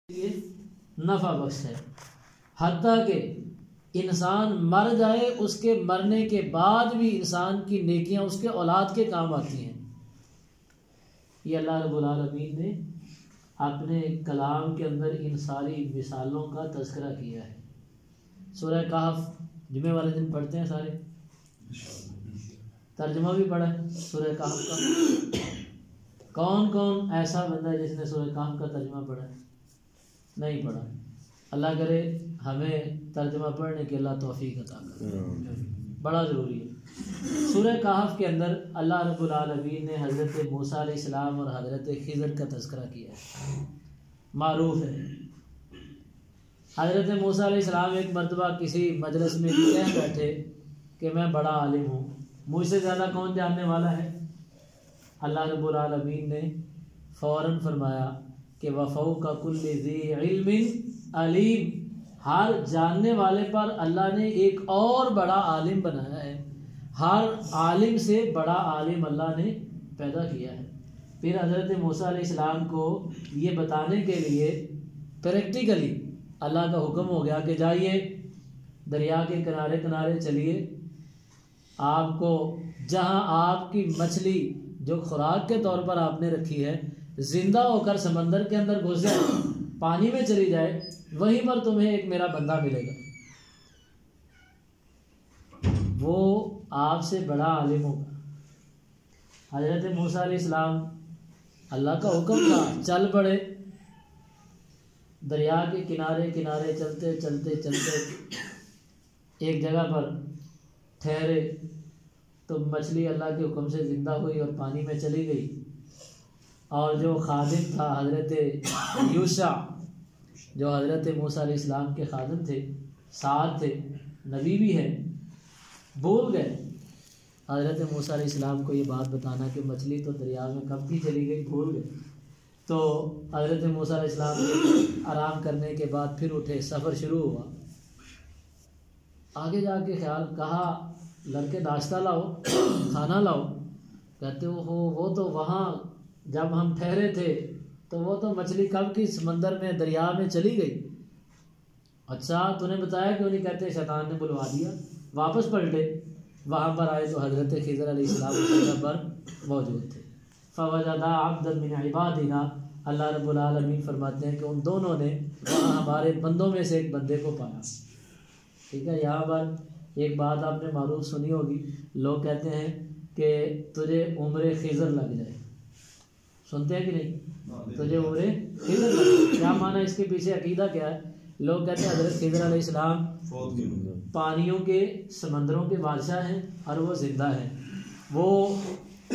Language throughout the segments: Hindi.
ये नफ़ा बख्श है, हत्ता कि इंसान मर जाए उसके मरने के बाद भी इंसान की नेकियां उसके औलाद के काम आती हैं। ये अल्लाह रब्बुल आलमीन ने अपने कलाम के अंदर इन सारी मिसालों का तज़किरा किया है। सूरह कहफ जुमे वाले दिन पढ़ते हैं सारे, तर्जुमा भी पढ़ा है सूरह कहफ का। कौन कौन ऐसा बंदा है जिसने सूरह कहफ का तर्जुमा पढ़ा है? नहीं पढ़ा। अल्लाह करे हमें तर्जुमा पढ़ने के अल्लाह तौफीक अता करे, बड़ा ज़रूरी है। सूरह कहफ के अंदर अल्लाह रब्बुल आलमीन ने हज़रत मूसा अलैहिस्सलाम और हज़रत खिज़र का तज़किरा किया है। मारूफ है, हज़रत मूसा अलैहिस्सलाम एक मरतबा किसी मजलिस में कह बैठे कि मैं बड़ा आलिम हूँ, मुझसे ज़्यादा कौन जानने वाला है? अल्लाह रब्बुल आलमीन ने फ़ौरन फरमाया कि वफ़ौक़ कुल्लि ज़ी इल्मिन अलीम, हर जानने वाले पर अल्लाह ने एक और बड़ा आलिम बनाया है। हर आलिम से बड़ा आलिम अल्लाह ने पैदा किया है। फिर हज़रत मूसा अलैहिस्सलाम को ये बताने के लिए प्रैक्टिकली अल्लाह का हुक्म हो गया कि जाइए दरिया के किनारे किनारे चलिए, आपको जहाँ आपकी मछली जो खुराक के तौर पर आपने रखी है जिंदा होकर समंदर के अंदर घुस जाए, पानी में चली जाए, वहीं पर तुम्हें एक मेरा बंदा मिलेगा, वो आपसे बड़ा आलिम होगा। हज़रत मूसा अलैहिस्सलाम, अल्लाह का हुक्म था, चल पड़े। दरिया के किनारे किनारे चलते चलते चलते एक जगह पर ठहरे तो मछली अल्लाह के हुक्म से ज़िंदा हुई और पानी में चली गई। और जो खादिम था हज़रत यूशा, जो हज़रत मूसा अलैहिस्सलाम के खादिम थे, साथ थे, नबी भी है, भूल गए हज़रत मूसा अलैहिस्सलाम को ये बात बताना कि मछली तो दरिया में कब की चली गई, भूल गए। तो हज़रत मूसा अलैहिस्सलाम आराम करने के बाद फिर उठे, सफ़र शुरू हुआ। आगे जाके ख्याल कहा लड़के नाश्ता लाओ, खाना लाओ। कहते हो वो तो वहाँ जब हम ठहरे थे तो वो तो मछली कब की समंदर में दरिया में चली गई। अच्छा तूने बताया क्यों नहीं? कहते शैतान ने बुलवा दिया। वापस पलटे, वहाँ पर आए तो हज़रत खिज़र अलैहिस्सलाम जगह पर मौजूद थे। फ़वजदा अब्दन मिन इबादिना, अल्लाह रब्बुल आलमीन फरमाते हैं कि उन दोनों ने वहाँ हमारे बंदों में से एक बंदे को पाया। ठीक है, यहाँ पर एक बात आपने मारूफ सुनी होगी, लोग कहते हैं कि तुझे उम्र खिज़र लग जाए, सुनते हैं कि नहीं? तुझे उम्र खिज़र लग जाए, क्या माना इसके पीछे अकीदा क्या है? लोग कहते हैं हज़रत खिज़र अलैहिस्सलाम पानियों के समंदरों के बादशाह हैं और वो ज़िंदा हैं। वो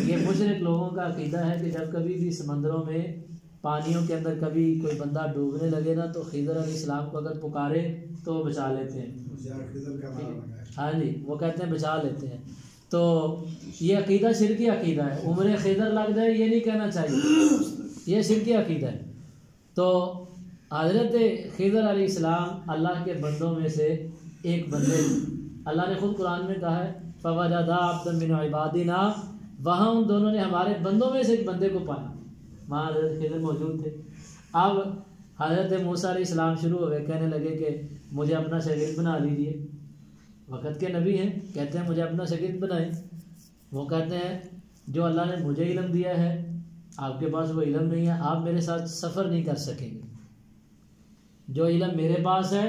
ये मुशरिक लोगों का अकीदा है कि जब कभी भी समंदरों में पानियों के अंदर कभी कोई बंदा डूबने लगे ना तो खिज़र अलैहिस्सलाम को अगर पुकारे तो वो बचा लेते हैं। हाँ जी, वो कहते हैं बचा लेते हैं। तो ये अकीदा शिरकी अकीदा है, उम्र खिज़र लग जाए ये नहीं कहना चाहिए, ये शिरकी अकीदा है। तो हज़रत खिज़र अलैहिस्सलाम अल्लाह के बंदों में से एक बंदे, अल्लाह ने खुद कुरान में कहा है फ़वजदा अब्दन मिन इबादिना, वहाँ उन दोनों ने हमारे बंदों में से एक बंदे को पाया। वहाँ हज़रत खिज़र मौजूद थे। अब हज़रत मूसा अलैहिस्सलाम शुरू हुए, कहने लगे कि मुझे अपना शागिर्द बना लीजिए। वक़्त के नबी हैं, कहते हैं मुझे अपना शागिर्द बनाएं। वो कहते हैं जो अल्लाह ने मुझे इल्म दिया है आपके पास वो इल्म नहीं है, आप मेरे साथ सफ़र नहीं कर सकेंगे। जो इल्म मेरे पास है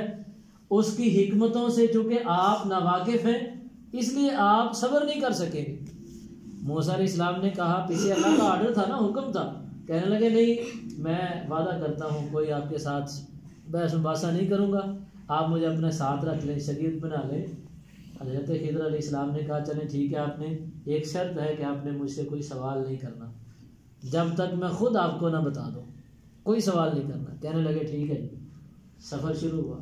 उसकी हिकमतों से चूँकि आप नावाकिफ़ हैं इसलिए आप सब्र नहीं कर सकेंगे। मूसा अलैहिस्सलाम ने कहा, पीछे अल्लाह का आर्डर था ना, हुक्म था। कहने लगे नहीं, मैं वादा करता हूँ कोई आपके साथ बहस मुबासा नहीं करूँगा, आप मुझे अपने साथ रख लें, शागिर्द बना लें। हज़रत खिज़र अलैहिस्सलाम ने कहा चलें ठीक है, आपने एक शर्त है कि आपने मुझसे कोई सवाल नहीं करना जब तक मैं खुद आपको ना बता दूँ, कोई सवाल नहीं करना। कहने लगे ठीक है। सफ़र शुरू हुआ।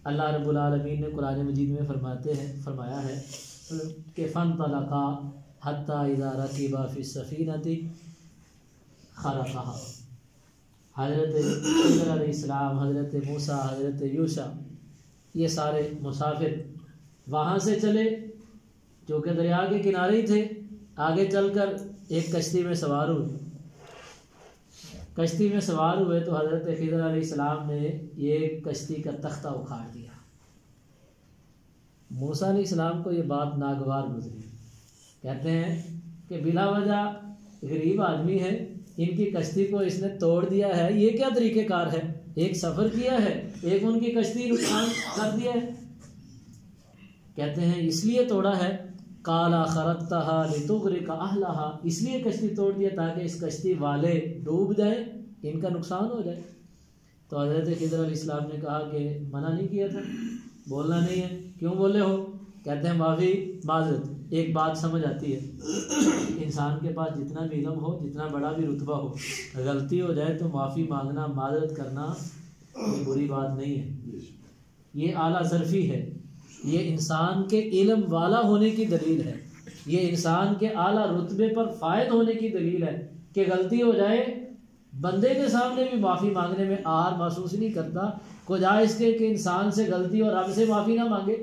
अल्लाह रब्बुल आलमीन ने कुरान मजीद में फरमाया है कि फ़न्तलक़ा हत्ता इज़ा रकिबा फ़िस सफ़ीनति ख़रक़हा। हज़रत खिज़र अलैहिस्सलाम, हज़रत मूसा, हज़रत यूशा, ये सारे मुसाफिर वहाँ से चले जो कि दरिया के किनारे ही थे। आगे चलकर एक कश्ती में सवार हुए। कश्ती में सवार हुए तो हज़रत खिज़र अलैहिस्सलाम ने ये कश्ती का तख्ता उखाड़ दिया। मूसा अलैहिस्सलाम को ये बात नागवार गुजरी। कहते हैं कि बिला वजह गरीब आदमी है, इनकी कश्ती को इसने तोड़ दिया है, ये क्या तरीक़ेकार है? एक सफ़र किया है, एक उनकी कश्ती नुकसान कर दिया है। कहते हैं इसलिए तोड़ा है, काला खरतहा लितुग़रिक़ अहलहा, इसलिए कश्ती तोड़ दिया ताकि इस कश्ती वाले डूब जाए, इनका नुकसान हो जाए। तो हज़रत खिज़र अलैहिस्सलाम ने कहा कि मना नहीं किया था, बोलना नहीं है, क्यों बोले हो? कहते हैं माफ़ी माजरत। एक बात समझ आती है, इंसान के पास जितना भी इल्म हो, जितना बड़ा भी रुतबा हो, गलती हो जाए तो माफ़ी मांगना, माजरत करना कोई बुरी बात नहीं है। ये आला ज़र्फ़ी है, ये इंसान के इल्म वाला होने की दलील है, ये इंसान के आला रुतबे पर फ़ायद होने की दलील है कि गलती हो जाए बंदे के सामने भी माफ़ी मांगने में आर महसूस नहीं करता। को जा इसके कि इंसान से गलती और रब से माफ़ी ना मांगे।